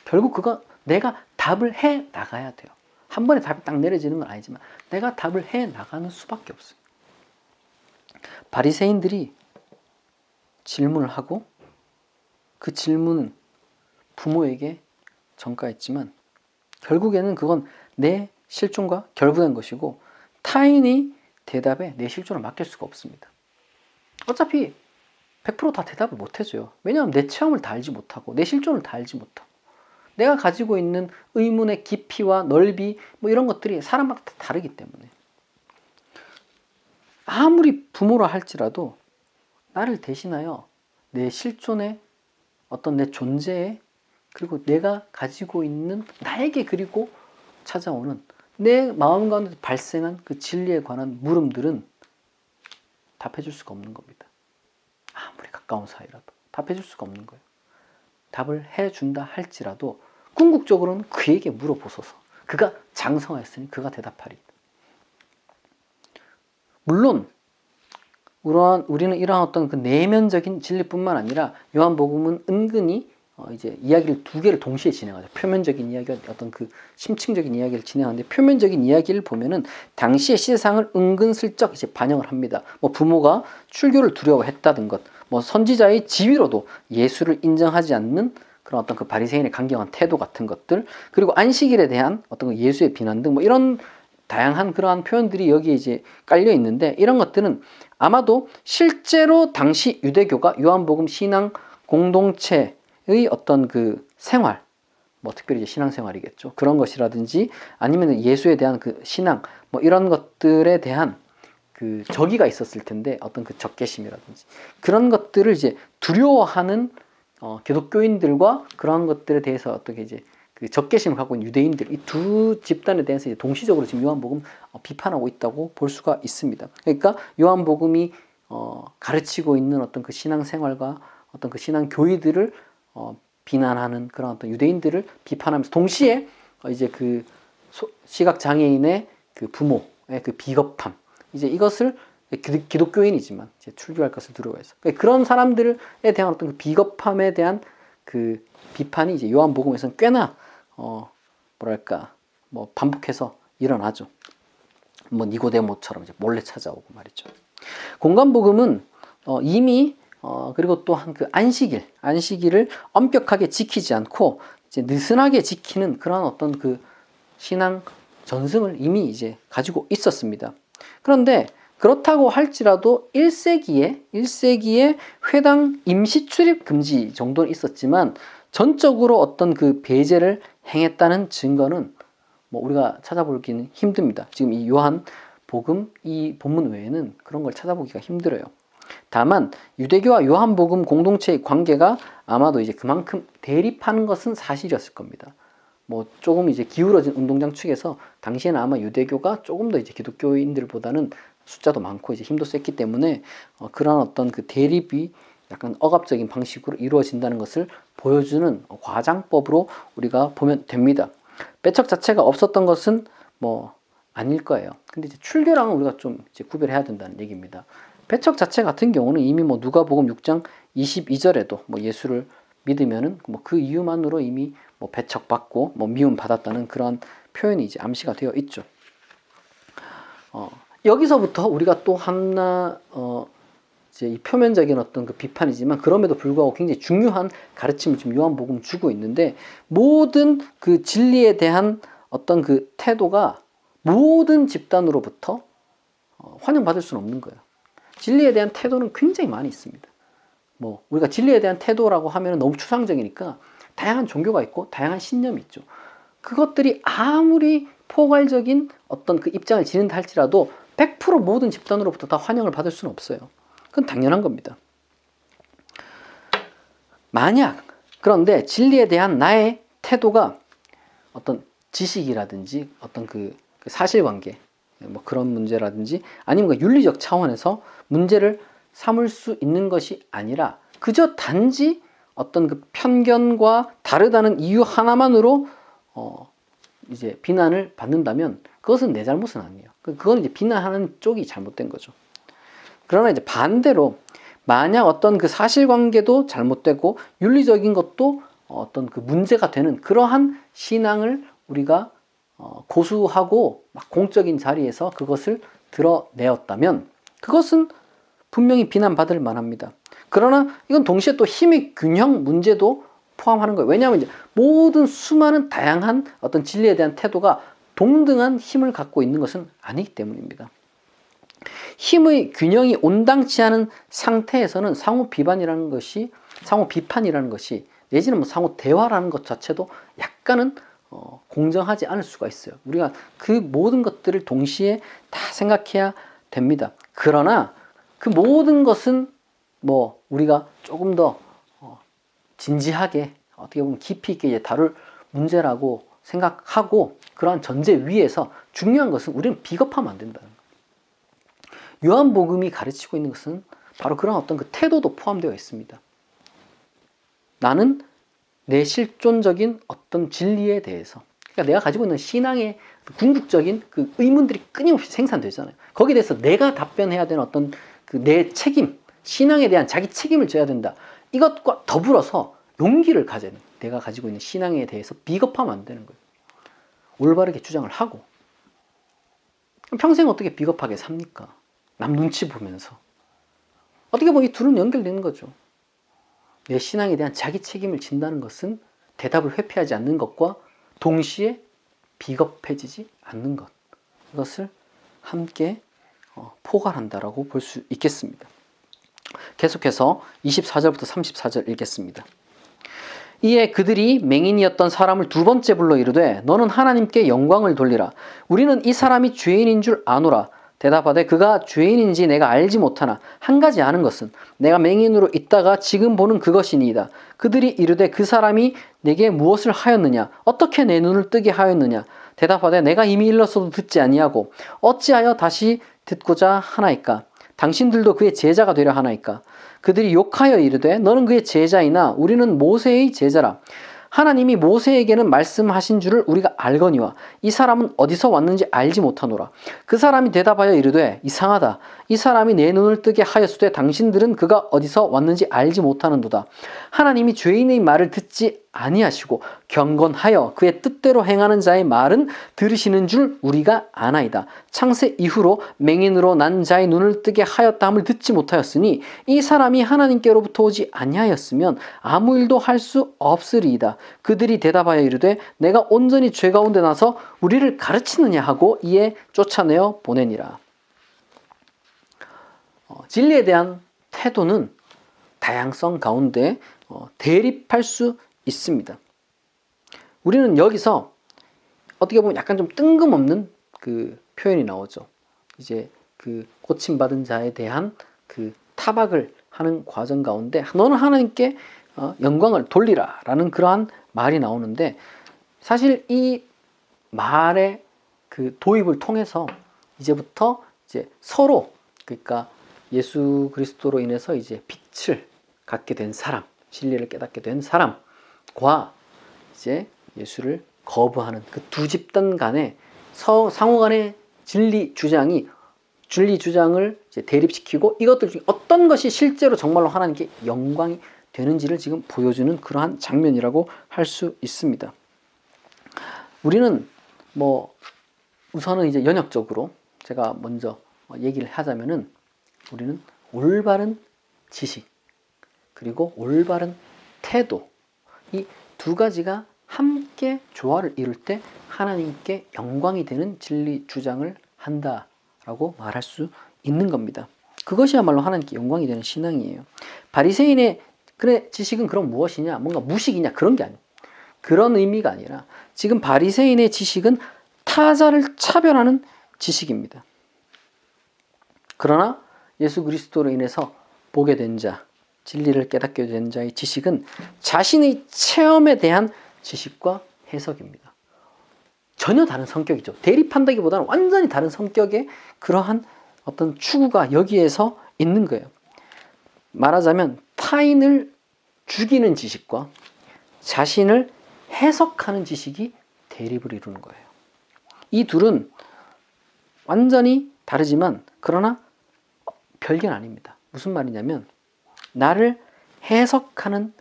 결국 그건 내가 답을 해 나가야 돼요. 한 번에 답이 딱 내려지는 건 아니지만 내가 답을 해 나가는 수밖에 없어요. 바리새인들이 질문을 하고 그 질문은 부모에게 전가했지만 결국에는 그건 내 실존과 결부된 것이고 타인이 대답에 내 실존을 맡길 수가 없습니다. 어차피 100% 다 대답을 못 해줘요. 왜냐하면 내 체험을 다 알지 못하고 내 실존을 다 알지 못하고 내가 가지고 있는 의문의 깊이와 넓이 뭐 이런 것들이 사람마다 다 다르기 때문에 아무리 부모라 할지라도 나를 대신하여 내 실존의 어떤 내 존재에 그리고 내가 가지고 있는 나에게 그리고 찾아오는 내 마음 가운데 발생한 그 진리에 관한 물음들은 답해줄 수가 없는 겁니다. 아무리 가까운 사이라도 답해줄 수가 없는 거예요. 답을 해준다 할지라도 궁극적으로는 그에게 물어보소서. 그가 장성하였으니 그가 대답하리. 물론 우리는 이러한 어떤 그 내면적인 진리뿐만 아니라 요한복음은 은근히 이제 이야기를 두 개를 동시에 진행하죠. 표면적인 이야기와 어떤 그 심층적인 이야기를 진행하는데 표면적인 이야기를 보면은 당시의 시대상을 은근슬쩍 이제 반영을 합니다. 뭐 부모가 출교를 두려워했다든 것, 뭐 선지자의 지위로도 예수를 인정하지 않는 그런 어떤 그 바리새인의 강경한 태도 같은 것들, 그리고 안식일에 대한 어떤 그 예수의 비난 등 뭐 이런 다양한 그러한 표현들이 여기에 이제 깔려 있는데 이런 것들은 아마도 실제로 당시 유대교가 요한복음 신앙 공동체의 어떤 그 생활, 뭐 특별히 이제 신앙생활이겠죠. 그런 것이라든지 아니면 예수에 대한 그 신앙, 뭐 이런 것들에 대한 그 적의가 있었을 텐데 어떤 그 적개심이라든지 그런 것들을 이제 두려워하는 기독교인들과 그런 것들에 대해서 어떻게 이제 그 적개심을 갖고 있는 유대인들 이 두 집단에 대해서 이제 동시적으로 지금 요한복음 비판하고 있다고 볼 수가 있습니다. 그러니까 요한복음이 가르치고 있는 어떤 그 신앙생활과 어떤 그 신앙 교리들을 비난하는 그런 어떤 유대인들을 비판하면서 동시에 이제 그 시각 장애인의 그 부모의 그 비겁함, 이제 이것을 기독교인이지만 이제 출교할 것을 두려워해서 그런 사람들에 대한 어떤 그 비겁함에 대한 그 비판이 이제 요한복음에서는 꽤나 뭐랄까 뭐 반복해서 일어나죠. 뭐 니고데모처럼 이제 몰래 찾아오고 말이죠. 공간복음은 이미 그리고 또한 그 안식일을 엄격하게 지키지 않고 이제 느슨하게 지키는 그런 어떤 그 신앙 전승을 이미 이제 가지고 있었습니다. 그런데 그렇다고 할지라도 1세기에 회당 임시 출입 금지 정도는 있었지만 전적으로 어떤 그 배제를 행했다는 증거는 뭐 우리가 찾아보기는 힘듭니다. 지금 이 요한복음 이 본문 외에는 그런 걸 찾아보기가 힘들어요. 다만 유대교와 요한복음 공동체의 관계가 아마도 이제 그만큼 대립하는 것은 사실이었을 겁니다. 뭐 조금 이제 기울어진 운동장 측에서 당시에는 아마 유대교가 조금 더 이제 기독교인들보다는 숫자도 많고 이제 힘도 셌기 때문에 그런 어떤 그 대립이 약간 억압적인 방식으로 이루어진다는 것을 보여주는 과장법으로 우리가 보면 됩니다. 빼척 자체가 없었던 것은 뭐 아닐 거예요. 근데 이제 출교랑은 우리가 좀 이제 구별해야 된다는 얘기입니다. 빼척 자체 같은 경우는 이미 뭐 누가복음 6장 22절에도 뭐 예수를 믿으면은 뭐 그 이유만으로 이미 뭐 배척받고 뭐 미움 받았다는 그런 표현이 이제 암시가 되어 있죠. 여기서부터 우리가 또 하나 이제 이 표면적인 어떤 그 비판이지만 그럼에도 불구하고 굉장히 중요한 가르침을 지금 요한복음 주고 있는데 모든 그 진리에 대한 어떤 그 태도가 모든 집단으로부터 환영받을 수는 없는 거예요. 진리에 대한 태도는 굉장히 많이 있습니다. 뭐 우리가 진리에 대한 태도라고 하면 너무 추상적이니까 다양한 종교가 있고 다양한 신념이 있죠. 그것들이 아무리 포괄적인 어떤 그 입장을 지닌다 할지라도 100% 모든 집단으로부터 다 환영을 받을 수는 없어요. 그건 당연한 겁니다. 만약 그런데 진리에 대한 나의 태도가 어떤 지식이라든지 어떤 그 사실관계 뭐 그런 문제라든지 아니면 그 윤리적 차원에서 문제를 삼을 수 있는 것이 아니라 그저 단지 어떤 그 편견과 다르다는 이유 하나만으로 이제 비난을 받는다면 그것은 내 잘못은 아니에요. 그건 이제 비난하는 쪽이 잘못된 거죠. 그러나 이제 반대로 만약 어떤 그 사실관계도 잘못되고 윤리적인 것도 어떤 그 문제가 되는 그러한 신앙을 우리가 고수하고 막 공적인 자리에서 그것을 드러내었다면 그것은 분명히 비난받을 만합니다. 그러나 이건 동시에 또 힘의 균형 문제도 포함하는 거예요. 왜냐하면 이제 모든 수많은 다양한 어떤 진리에 대한 태도가 동등한 힘을 갖고 있는 것은 아니기 때문입니다. 힘의 균형이 온당치 않은 상태에서는 상호 비판이라는 것이 내지는 뭐 상호 대화라는 것 자체도 약간은 공정하지 않을 수가 있어요. 우리가 그 모든 것들을 동시에 다 생각해야 됩니다. 그러나 그 모든 것은 뭐 우리가 조금 더 진지하게 어떻게 보면 깊이 있게 이제 다룰 문제라고 생각하고 그러한 전제 위에서 중요한 것은 우리는 비겁하면 안 된다는 거예요. 요한복음이 가르치고 있는 것은 바로 그런 어떤 그 태도도 포함되어 있습니다. 나는 내 실존적인 어떤 진리에 대해서 그러니까 내가 가지고 있는 신앙의 궁극적인 그 의문들이 끊임없이 생산되잖아요. 거기에 대해서 내가 답변해야 되는 어떤 그 내 책임, 신앙에 대한 자기 책임을 져야 된다. 이것과 더불어서 용기를 가져야 돼요. 내가 가지고 있는 신앙에 대해서 비겁하면 안 되는 거예요. 올바르게 주장을 하고. 평생 어떻게 비겁하게 삽니까? 남 눈치 보면서. 어떻게 보면 이 둘은 연결되는 거죠. 내 신앙에 대한 자기 책임을 진다는 것은 대답을 회피하지 않는 것과 동시에 비겁해지지 않는 것. 이것을 함께 포괄한다라고 볼 수 있겠습니다. 계속해서 24절부터 34절 읽겠습니다. 이에 그들이 맹인이었던 사람을 두 번째 불러 이르되 너는 하나님께 영광을 돌리라. 우리는 이 사람이 죄인인 줄 아노라. 대답하되 그가 죄인인지 내가 알지 못하나 한 가지 아는 것은 내가 맹인으로 있다가 지금 보는 그것이니이다. 그들이 이르되 그 사람이 내게 무엇을 하였느냐? 어떻게 내 눈을 뜨게 하였느냐? 대답하되 내가 이미 일렀어도 듣지 아니하고 어찌하여 다시 듣고자 하나이까? 당신들도 그의 제자가 되려 하나이까? 그들이 욕하여 이르되 너는 그의 제자이나 우리는 모세의 제자라. 하나님이 모세에게는 말씀하신 줄을 우리가 알거니와 이 사람은 어디서 왔는지 알지 못하노라. 그 사람이 대답하여 이르되 이상하다. 이 사람이 내 눈을 뜨게 하였으되 당신들은 그가 어디서 왔는지 알지 못하는도다. 하나님이 죄인의 말을 듣지 아니하시고 경건하여 그의 뜻대로 행하는 자의 말은 들으시는 줄 우리가 아나이다. 창세 이후로 맹인으로 난 자의 눈을 뜨게 하였다 함을 듣지 못하였으니 이 사람이 하나님께로부터 오지 아니하였으면 아무 일도 할 수 없으리이다. 그들이 대답하여 이르되 내가 온전히 죄 가운데 나서 우리를 가르치느냐 하고 이에 쫓아내어 보내니라. 진리에 대한 태도는 다양성 가운데 대립할 수 있습니다. 우리는 여기서 어떻게 보면 약간 좀 뜬금없는 그 표현이 나오죠. 이제 그 고침받은 자에 대한 그 타박을 하는 과정 가운데 너는 하나님께 영광을 돌리라 라는 그러한 말이 나오는데, 사실 이 말의 그 도입을 통해서 이제부터 이제 서로, 그러니까 예수 그리스도로 인해서 이제 빛을 갖게 된 사람, 진리를 깨닫게 된 사람과 이제 예수를 거부하는 그 두 집단 간의 상호 간의 진리 주장을 이제 대립시키고 이것들 중에 어떤 것이 실제로 정말로 하나님께 영광이 되는지를 지금 보여주는 그러한 장면이라고 할 수 있습니다. 우리는 우선은 이제 연역적으로 제가 먼저 얘기를 하자면은, 우리는 올바른 지식 그리고 올바른 태도, 이 두 가지가 함께 조화를 이룰 때 하나님께 영광이 되는 진리 주장을 한다라고 말할 수 있는 겁니다. 그것이야말로 하나님께 영광이 되는 신앙이에요. 바리새인의 지식은 그럼 무엇이냐, 뭔가 무식이냐, 그런 게 아니에요. 그런 의미가 아니라 지금 바리새인의 지식은 타자를 차별하는 지식입니다. 그러나 예수 그리스도로 인해서 보게 된 자, 진리를 깨닫게 된 자의 지식은 자신의 체험에 대한 지식과 해석입니다. 전혀 다른 성격이죠. 대립한다기보다는 완전히 다른 성격의 그러한 어떤 추구가 여기에서 있는 거예요. 말하자면 타인을 죽이는 지식과 자신을 해석하는 지식이 대립을 이루는 거예요. 이 둘은 완전히 다르지만 그러나 별개는 아닙니다. 무슨 말이냐면, 나를 해석하는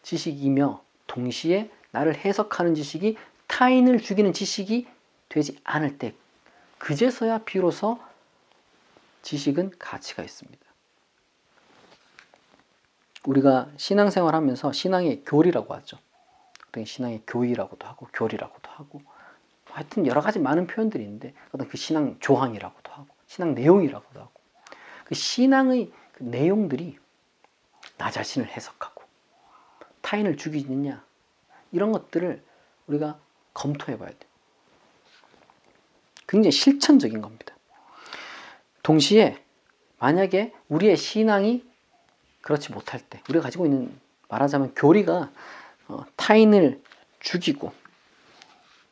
지식이며 동시에 나를 해석하는 지식이 타인을 죽이는 지식이 되지 않을 때, 그제서야 비로소 지식은 가치가 있습니다. 우리가 신앙생활 하면서 신앙의 교리라고 하죠. 신앙의 교의라고도 하고 교리라고도 하고, 하여튼 여러 가지 많은 표현들이 있는데, 어떤 그 신앙 조항이라고도 하고 신앙 내용이라고도 하고, 그 신앙의 그 내용들이 나 자신을 해석하고 타인을 죽이느냐, 이런 것들을 우리가 검토해 봐야 돼요. 굉장히 실천적인 겁니다. 동시에 만약에 우리의 신앙이 그렇지 못할 때, 우리가 가지고 있는, 말하자면 교리가 타인을 죽이고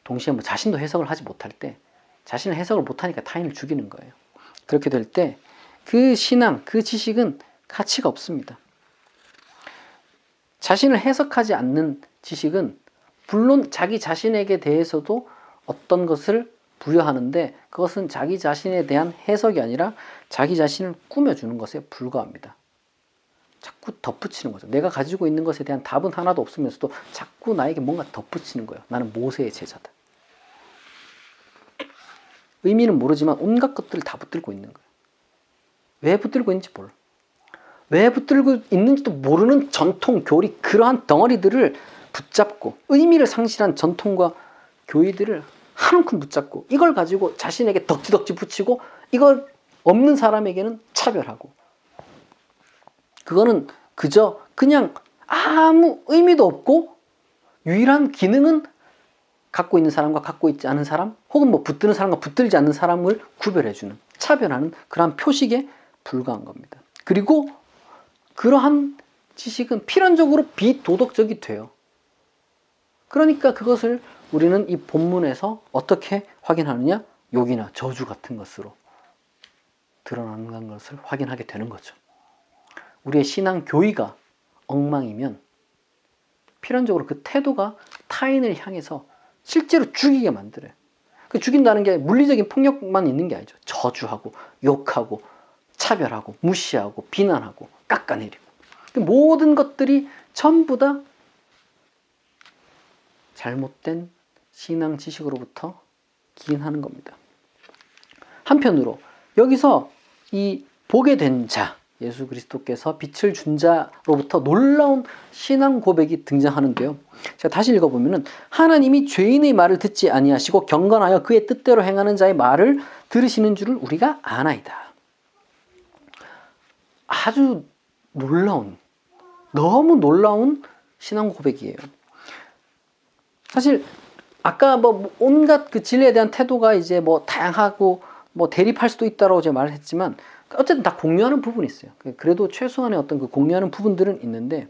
동시에 자신도 해석을 하지 못할 때, 자신은 해석을 못하니까 타인을 죽이는 거예요. 그렇게 될 때 그 신앙, 그 지식은 가치가 없습니다. 자신을 해석하지 않는 지식은 물론 자기 자신에게 대해서도 어떤 것을 부여하는데, 그것은 자기 자신에 대한 해석이 아니라 자기 자신을 꾸며주는 것에 불과합니다. 자꾸 덧붙이는 거죠. 내가 가지고 있는 것에 대한 답은 하나도 없으면서도 자꾸 나에게 뭔가 덧붙이는 거예요. 나는 모세의 제자다. 의미는 모르지만 온갖 것들을 다 붙들고 있는 거예요. 왜 붙들고 있는지 몰라. 왜 붙들고 있는지도 모르는 전통, 교리, 그러한 덩어리들을 붙잡고, 의미를 상실한 전통과 교리들을 한 움큼 붙잡고, 이걸 가지고 자신에게 덕지덕지 붙이고, 이걸 없는 사람에게는 차별하고, 그거는 그냥 아무 의미도 없고 유일한 기능은 갖고 있는 사람과 갖고 있지 않은 사람, 혹은 붙드는 사람과 붙들지 않는 사람을 구별해주는, 차별하는 그러한 표식에 불과한 겁니다. 그리고 그러한 지식은 필연적으로 비도덕적이 돼요. 그러니까 그것을 우리는 이 본문에서 어떻게 확인하느냐? 욕이나 저주 같은 것으로 드러나는 것을 확인하게 되는 거죠. 우리의 신앙 교의가 엉망이면 필연적으로 그 태도가 타인을 향해서 실제로 죽이게 만들어요. 그 죽인다는 게 물리적인 폭력만 있는 게 아니죠. 저주하고 욕하고 차별하고 무시하고 비난하고 깎아내리고 그 모든 것들이 전부 다 잘못된 신앙 지식으로부터 기인하는 겁니다. 한편으로 여기서 이 보게 된 자, 예수 그리스도께서 빛을 준 자로부터 놀라운 신앙 고백이 등장하는데요. 제가 다시 읽어보면은 하나님이 죄인의 말을 듣지 아니하시고 경건하여 그의 뜻대로 행하는 자의 말을 들으시는 줄을 우리가 아나이다. 아주 놀라운, 너무 놀라운 신앙 고백이에요. 사실 아까 뭐 온갖 그 진리에 대한 태도가 이제 뭐 다양하고 뭐 대립할 수도 있다라고 제가 말을 했지만 어쨌든 다 공유하는 부분이 있어요. 그래도 최소한의 어떤 그 공유하는 부분들은 있는데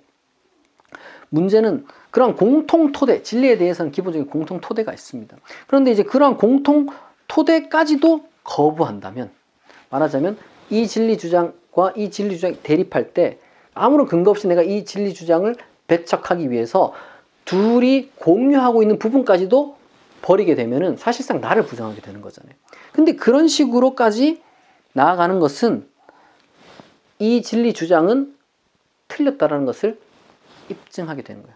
문제는 그런 공통 토대, 진리에 대해서는 기본적인 공통 토대가 있습니다. 그런데 이제 그러한 공통 토대까지도 거부한다면 말하자면 이 진리 주장과 이 진리 주장이 대립할 때 아무런 근거 없이 내가 이 진리 주장을 배척하기 위해서 둘이 공유하고 있는 부분까지도 버리게 되면은 사실상 나를 부정하게 되는 거잖아요. 근데 그런 식으로까지 나아가는 것은 이 진리 주장은 틀렸다라는 것을 입증하게 되는 거예요.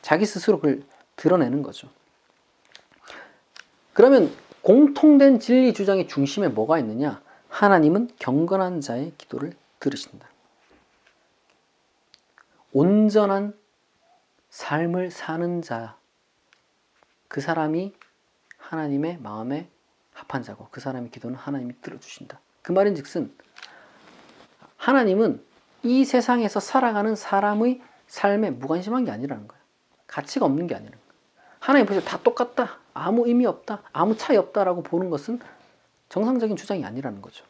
자기 스스로 그걸 드러내는 거죠. 그러면 공통된 진리 주장의 중심에 뭐가 있느냐? 하나님은 경건한 자의 기도를 들으신다. 온전한 삶을 사는 자, 그 사람이 하나님의 마음에 합한 자고 그 사람의 기도는 하나님이 들어주신다. 그 말인즉슨 하나님은 이 세상에서 살아가는 사람의 삶에 무관심한 게 아니라는 거예요. 가치가 없는 게 아니라는 거예요. 하나님 보시고 다 똑같다, 아무 의미 없다, 아무 차이 없다라고 보는 것은 정상적인 주장이 아니라는 거죠.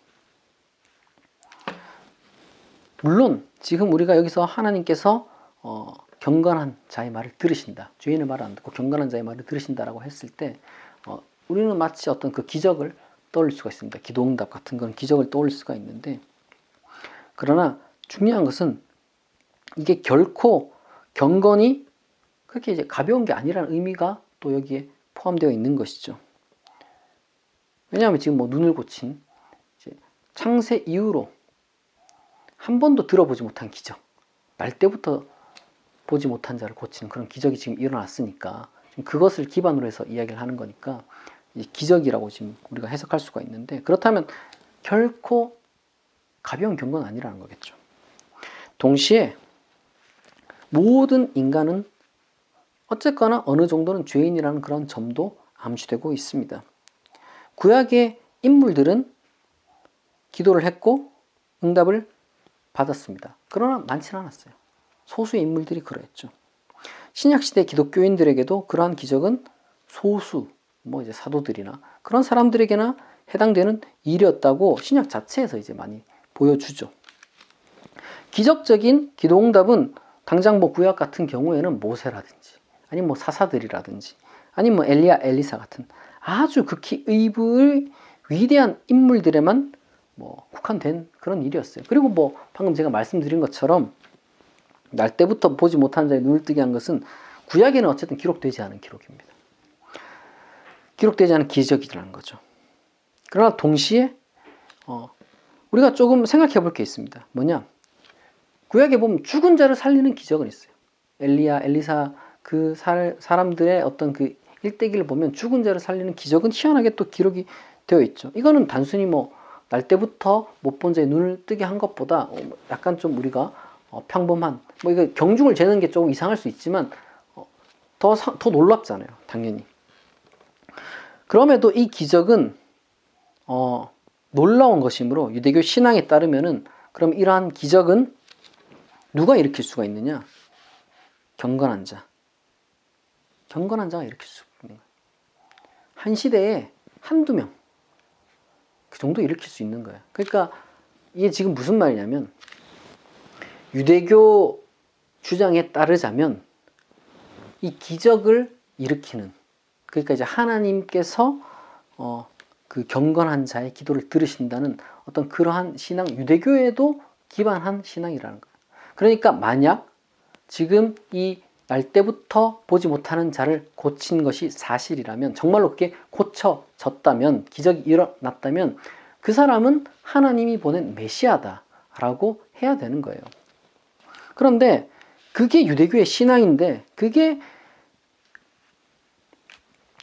물론 지금 우리가 여기서 하나님께서 경건한 자의 말을 들으신다, 죄인의 말을 안 듣고 경건한 자의 말을 들으신다라고 했을 때 우리는 마치 어떤 그 기적을 떠올릴 수가 있습니다. 기도응답 같은 그런 기적을 떠올릴 수가 있는데, 그러나 중요한 것은 이게 결코 경건이 그렇게 이제 가벼운 게 아니라는 의미가 또 여기에 포함되어 있는 것이죠. 왜냐하면 지금 뭐 눈을 고친 이제 창세 이후로 한 번도 들어보지 못한 기적, 날 때부터 보지 못한 자를 고치는 그런 기적이 지금 일어났으니까 지금 그것을 기반으로 해서 이야기를 하는 거니까 기적이라고 지금 우리가 해석할 수가 있는데, 그렇다면 결코 가벼운 경건은 아니라는 거겠죠. 동시에 모든 인간은 어쨌거나 어느 정도는 죄인이라는 그런 점도 암시되고 있습니다. 구약의 인물들은 기도를 했고 응답을 받았습니다. 그러나 많지는 않았어요. 소수의 인물들이 그러했죠. 신약시대 기독교인들에게도 그러한 기적은 소수, 뭐 이제 사도들이나 그런 사람들에게나 해당되는 일이었다고 신약 자체에서 이제 많이 보여주죠. 기적적인 기도응답은 당장 뭐 구약 같은 경우에는 모세라든지 아니면 뭐 사사들이라든지 아니면 뭐 엘리야, 엘리사 같은 아주 극히 의부의 위대한 인물들에만 뭐 국한된 그런 일이었어요. 그리고 뭐 방금 제가 말씀드린 것처럼 날 때부터 보지 못한 자의 눈을 뜨게 한 것은 구약에는 어쨌든 기록되지 않은 기록입니다. 기록되지 않은 기적이라는 거죠. 그러나 동시에 우리가 조금 생각해 볼 게 있습니다. 뭐냐? 구약에 보면 죽은 자를 살리는 기적은 있어요. 엘리야, 엘리사 그 사람들의 어떤 그 일대기를 보면 죽은 자를 살리는 기적은 희한하게 또 기록이 되어 있죠. 이거는 단순히 뭐 날 때부터 못 본 자의 눈을 뜨게 한 것보다 약간 좀 우리가 평범한 뭐 이거 경중을 재는 게 조금 이상할 수 있지만 더 놀랍잖아요, 당연히. 그럼에도 이 기적은 놀라운 것이므로 유대교 신앙에 따르면은 그럼 이러한 기적은 누가 일으킬 수가 있느냐? 경건한 자. 경건한 자가 일으킬 수 있는 거예요. 한 시대에 한두 명. 그 정도 일으킬 수 있는 거예요. 그러니까 이게 지금 무슨 말이냐면 유대교 주장에 따르자면 이 기적을 일으키는, 그러니까 이제 하나님께서 그 경건한 자의 기도를 들으신다는 어떤 그러한 신앙, 유대교에도 기반한 신앙이라는 거예요. 그러니까 만약 지금 이 날 때부터 보지 못하는 자를 고친 것이 사실이라면, 정말로 그게 고쳐졌다면, 기적이 일어났다면 그 사람은 하나님이 보낸 메시아다라고 해야 되는 거예요. 그런데 그게 유대교의 신앙인데, 그게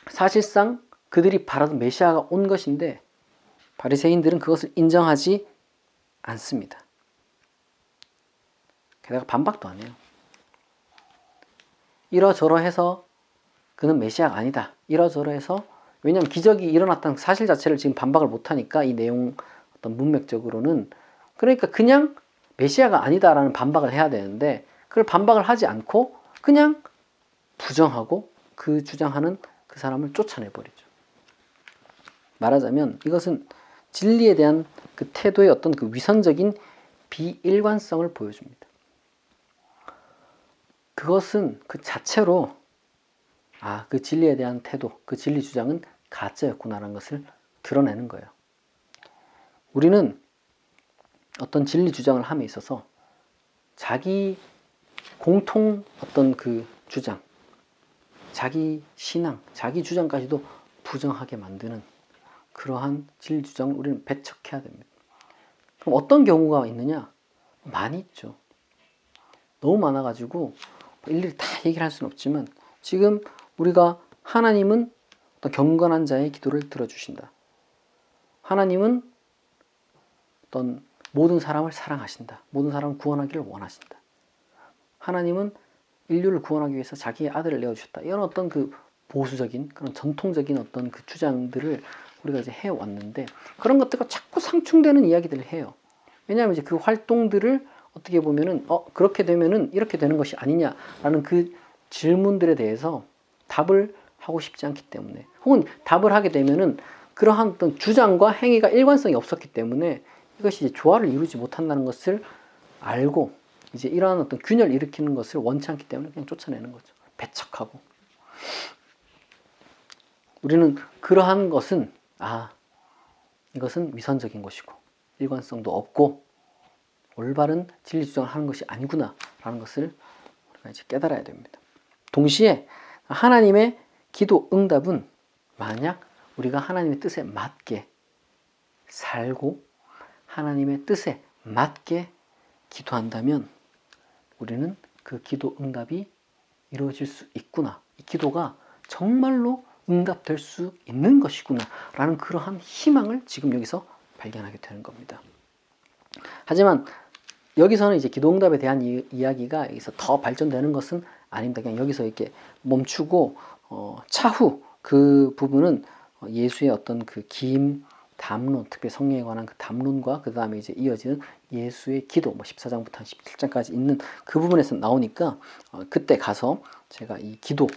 사실상 그들이 바라던 메시아가 온 것인데 바리새인들은 그것을 인정하지 않습니다. 게다가 반박도 안 해요. 이러저러해서 그는 메시아가 아니다. 이러저러해서, 왜냐하면 기적이 일어났다는 사실 자체를 지금 반박을 못하니까, 이 내용 어떤 문맥적으로는, 그러니까 그냥 메시아가 아니다라는 반박을 해야 되는데 그걸 반박을 하지 않고 그냥 부정하고 그 주장하는 그 사람을 쫓아내버리죠. 말하자면 이것은 진리에 대한 그 태도의 어떤 그 위선적인 비일관성을 보여줍니다. 그것은 그 자체로 그 진리에 대한 태도, 그 진리 주장은 가짜였구나라는 것을 드러내는 거예요. 우리는 어떤 진리 주장을 함에 있어서 자기 공통 어떤 그 주장, 자기 신앙, 자기 주장까지도 부정하게 만드는 그러한 진리 주장을 우리는 배척해야 됩니다. 그럼 어떤 경우가 있느냐? 많이 있죠. 너무 많아가지고 일일이 다 얘기를 할 수는 없지만, 지금 우리가 하나님은 어떤 경건한 자의 기도를 들어주신다. 하나님은 어떤 모든 사람을 사랑하신다. 모든 사람을 구원하기를 원하신다. 하나님은 인류를 구원하기 위해서 자기의 아들을 내어주셨다. 이런 어떤 그 보수적인, 그런 전통적인 어떤 그 주장들을 우리가 이제 해왔는데, 그런 것들과 자꾸 상충되는 이야기들을 해요. 왜냐하면 이제 그 활동들을 어떻게 보면은 그렇게 되면은 이렇게 되는 것이 아니냐라는 그 질문들에 대해서 답을 하고 싶지 않기 때문에, 혹은 답을 하게 되면은 그러한 어떤 주장과 행위가 일관성이 없었기 때문에 이것이 이제 조화를 이루지 못한다는 것을 알고 이제 이러한 어떤 균열을 일으키는 것을 원치 않기 때문에 그냥 쫓아내는 거죠. 배척하고. 우리는 그러한 것은 이것은 위선적인 것이고 일관성도 없고 올바른 진리 주장을 하는 것이 아니구나 라는 것을 우리가 이제 깨달아야 됩니다. 동시에 하나님의 기도 응답은, 만약 우리가 하나님의 뜻에 맞게 살고 하나님의 뜻에 맞게 기도한다면 우리는 그 기도 응답이 이루어질 수 있구나, 이 기도가 정말로 응답될 수 있는 것이구나 라는 그러한 희망을 지금 여기서 발견하게 되는 겁니다. 하지만 여기서는 이제 기도 응답에 대한 이야기가 여기서 더 발전되는 것은 아닙니다. 그냥 여기서 이렇게 멈추고 차후 그 부분은 예수의 어떤 그 긴 담론, 특별히 성령에 관한 그 담론과 그 다음에 이제 이어지는 예수의 기도, 14장부터 17장까지 있는 그 부분에서 나오니까 그때 가서 제가 이 기도,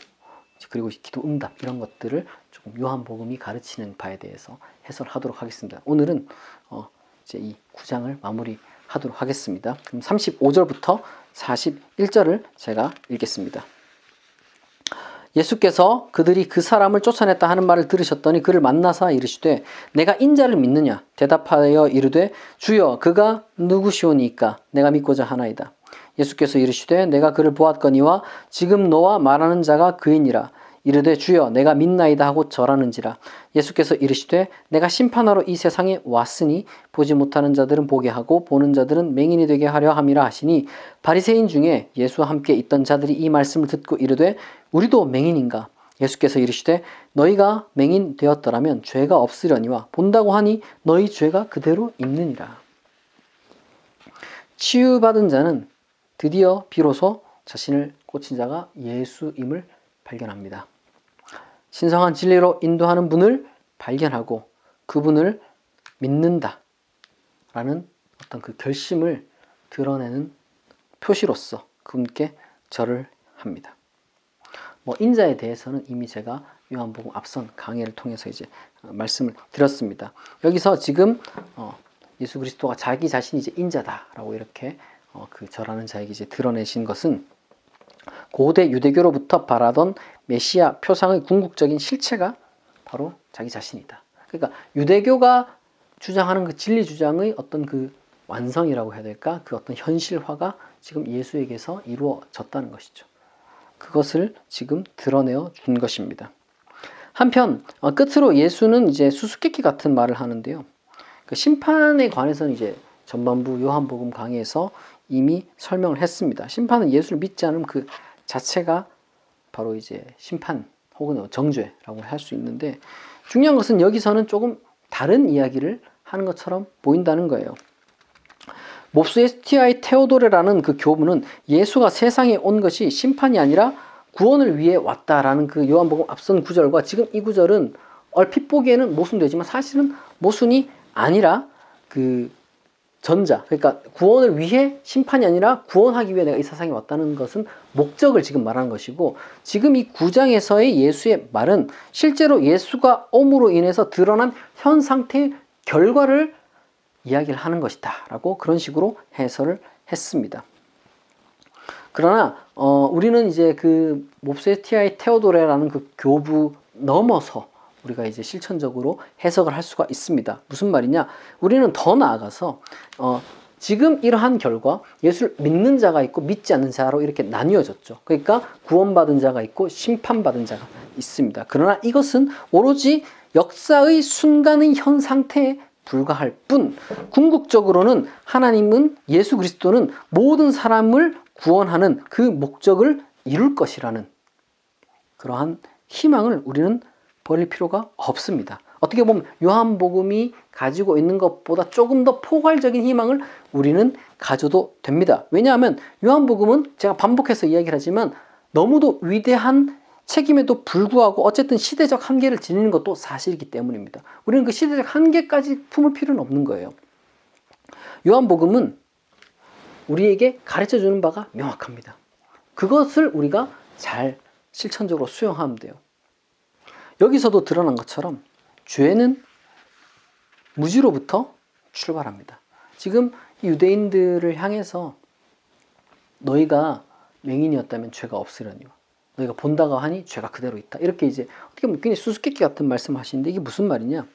그리고 기도 응답 이런 것들을 조금 요한복음이 가르치는 바에 대해서 해설하도록 하겠습니다. 오늘은 이제 이 9장을 마무리하도록 하겠습니다. 그럼 35절부터 41절을 제가 읽겠습니다. 예수께서 그들이 그 사람을 쫓아냈다 하는 말을 들으셨더니 그를 만나사 이르시되 내가 인자를 믿느냐? 대답하여 이르되 주여 그가 누구시오니까 내가 믿고자 하나이다. 예수께서 이르시되 내가 그를 보았거니와 지금 너와 말하는 자가 그이니라. 이르되 주여 내가 믿나이다 하고 절하는지라. 예수께서 이르시되 내가 심판하러 이 세상에 왔으니 보지 못하는 자들은 보게 하고 보는 자들은 맹인이 되게 하려 함이라 하시니, 바리새인 중에 예수와 함께 있던 자들이 이 말씀을 듣고 이르되 우리도 맹인인가? 예수께서 이르시되 너희가 맹인 되었더라면 죄가 없으려니와 본다고 하니 너희 죄가 그대로 있느니라. 치유받은 자는 드디어 비로소 자신을 고친 자가 예수임을 발견합니다. 신성한 진리로 인도하는 분을 발견하고 그분을 믿는다 라는 어떤 그 결심을 드러내는 표시로서 그분께 절을 합니다. 인자에 대해서는 이미 제가 요한복음 앞선 강해를 통해서 이제 말씀을 드렸습니다. 여기서 지금 예수 그리스도가 자기 자신이 이제 인자다라고 이렇게 그 절하는 자에게 이제 드러내신 것은 고대 유대교로부터 바라던 메시아 표상의 궁극적인 실체가 바로 자기 자신이다. 그러니까 유대교가 주장하는 그 진리 주장의 어떤 그 완성이라고 해야 될까? 그 어떤 현실화가 지금 예수에게서 이루어졌다는 것이죠. 그것을 지금 드러내어 준 것입니다. 한편 끝으로 예수는 이제 수수께끼 같은 말을 하는데요. 그 심판에 관해서는 이제 전반부 요한복음 강의에서 이미 설명을 했습니다. 심판은 예수를 믿지 않으면 그 자체가 바로 이제 심판 혹은 정죄라고 할 수 있는데, 중요한 것은 여기서는 조금 다른 이야기를 하는 것처럼 보인다는 거예요. 몹스 에스티아의 테오도레라는 그 교부는 예수가 세상에 온 것이 심판이 아니라 구원을 위해 왔다라는 그 요한복음 앞선 구절과 지금 이 구절은 얼핏 보기에는 모순되지만 사실은 모순이 아니라 그 전자, 그러니까 구원을 위해 심판이 아니라 구원하기 위해 내가 이 세상에 왔다는 것은 목적을 지금 말하는 것이고, 지금 이 9장에서의 예수의 말은 실제로 예수가 옴으로 인해서 드러난 현 상태의 결과를 이야기를 하는 것이다 라고 그런 식으로 해설을 했습니다. 그러나 우리는 이제 그 몹세티아의 테오도레라는 그 교부 넘어서 우리가 이제 실천적으로 해석을 할 수가 있습니다. 무슨 말이냐? 우리는 더 나아가서 지금 이러한 결과 예수를 믿는 자가 있고 믿지 않는 자로 이렇게 나뉘어졌죠. 그러니까 구원받은 자가 있고 심판받은 자가 있습니다. 그러나 이것은 오로지 역사의 순간의 현 상태에 불과할 뿐, 궁극적으로는 하나님은, 예수 그리스도는 모든 사람을 구원하는 그 목적을 이룰 것이라는 그러한 희망을 우리는 버릴 필요가 없습니다. 어떻게 보면 요한복음이 가지고 있는 것보다 조금 더 포괄적인 희망을 우리는 가져도 됩니다. 왜냐하면 요한복음은 제가 반복해서 이야기를 하지만 너무도 위대한 책임에도 불구하고 어쨌든 시대적 한계를 지니는 것도 사실이기 때문입니다. 우리는 그 시대적 한계까지 품을 필요는 없는 거예요. 요한복음은 우리에게 가르쳐주는 바가 명확합니다. 그것을 우리가 잘 실천적으로 수용하면 돼요. 여기서도 드러난 것처럼 죄는 무지로부터 출발합니다. 지금 유대인들을 향해서 너희가 맹인이었다면 죄가 없으려니와 너희가 본다고 하니 죄가 그대로 있다. 이렇게 이제 어떻게 보면 굉장히 수수께끼 같은 말씀을 하시는데, 이게 무슨 말이냐?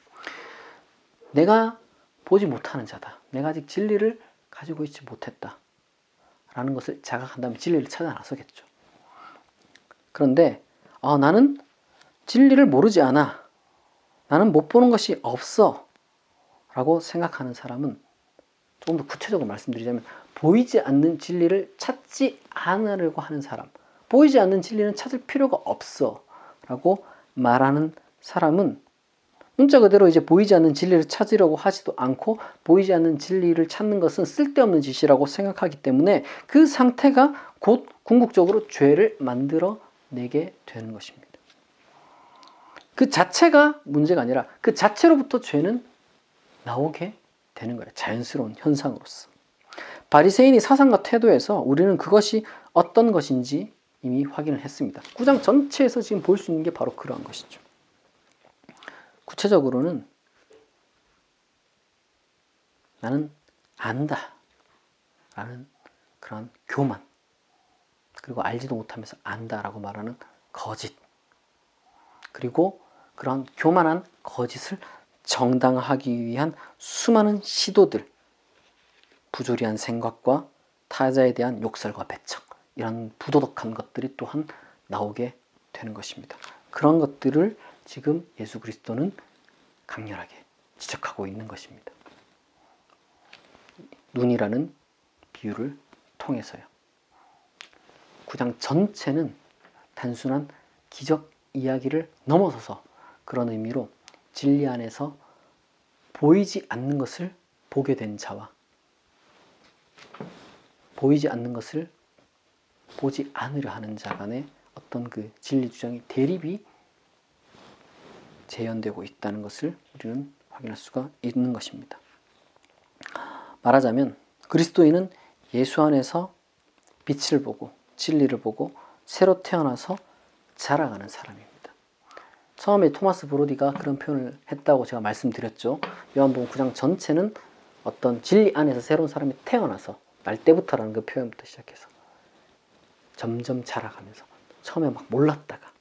내가 보지 못하는 자다. 내가 아직 진리를 가지고 있지 못했다. 라는 것을 자각한다면 진리를 찾아 나서겠죠. 그런데 나는 진리를 모르지 않아. 나는 못 보는 것이 없어. 라고 생각하는 사람은, 조금 더 구체적으로 말씀드리자면 보이지 않는 진리를 찾지 않으려고 하는 사람, 보이지 않는 진리는 찾을 필요가 없어 라고 말하는 사람은 문자 그대로 이제 보이지 않는 진리를 찾으려고 하지도 않고 보이지 않는 진리를 찾는 것은 쓸데없는 짓이라고 생각하기 때문에 그 상태가 곧 궁극적으로 죄를 만들어내게 되는 것입니다. 그 자체가 문제가 아니라 그 자체로부터 죄는 나오게 되는 거예요. 자연스러운 현상으로서. 바리새인의 사상과 태도에서 우리는 그것이 어떤 것인지 이미 확인을 했습니다. 9장 전체에서 지금 볼 수 있는 게 바로 그러한 것이죠. 구체적으로는 나는 안다 라는 그런 교만, 그리고 알지도 못하면서 안다라고 말하는 거짓, 그리고 그런 교만한 거짓을 정당화하기 위한 수많은 시도들, 부조리한 생각과 타자에 대한 욕설과 배척, 이런 부도덕한 것들이 또한 나오게 되는 것입니다. 그런 것들을 지금 예수 그리스도는 강렬하게 지적하고 있는 것입니다. 눈이라는 비유를 통해서요. 9장 전체는 단순한 기적 이야기를 넘어서서 그런 의미로 진리 안에서 보이지 않는 것을 보게 된 자와 보이지 않는 것을 보지 않으려 하는 자 간의 어떤 그 진리 주장의 대립이 재현되고 있다는 것을 우리는 확인할 수가 있는 것입니다. 말하자면 그리스도인은 예수 안에서 빛을 보고 진리를 보고 새로 태어나서 자라가는 사람입니다. 처음에 토마스 브로디가 그런 표현을 했다고 제가 말씀드렸죠. 요한복음 9장 전체는 어떤 진리 안에서 새로운 사람이 태어나서, 날 때부터라는 그 표현부터 시작해서 점점 자라가면서, 처음에 막 몰랐다가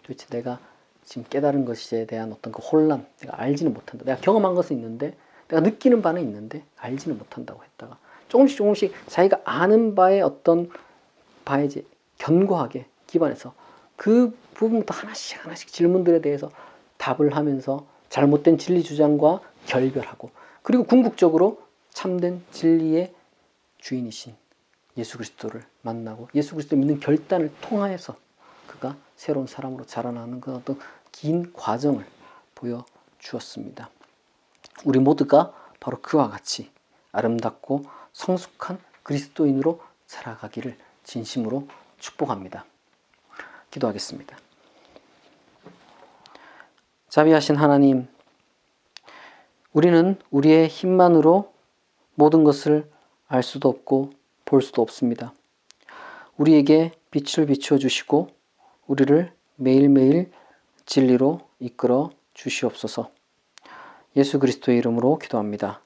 도대체 내가 지금 깨달은 것에 대한 어떤 그 혼란, 내가 알지는 못한다. 내가 경험한 것은 있는데, 내가 느끼는 바는 있는데 알지는 못한다고 했다가 조금씩 자기가 아는 바의 어떤 바에 이제 견고하게 기반해서 그 부분부터 하나씩 질문들에 대해서 답을 하면서 잘못된 진리 주장과 결별하고, 그리고 궁극적으로 참된 진리의 주인이신 예수 그리스도를 만나고 예수 그리스도를 믿는 결단을 통하여서 그가 새로운 사람으로 자라나는 그 어떤 긴 과정을 보여주었습니다. 우리 모두가 바로 그와 같이 아름답고 성숙한 그리스도인으로 살아가기를 진심으로 축복합니다. 기도하겠습니다. 자비하신 하나님, 우리는 우리의 힘만으로 모든 것을 알 수도 없고 볼 수도 없습니다. 우리에게 빛을 비추어 주시고 우리를 매일매일 진리로 이끌어 주시옵소서. 예수 그리스도의 이름으로 기도합니다.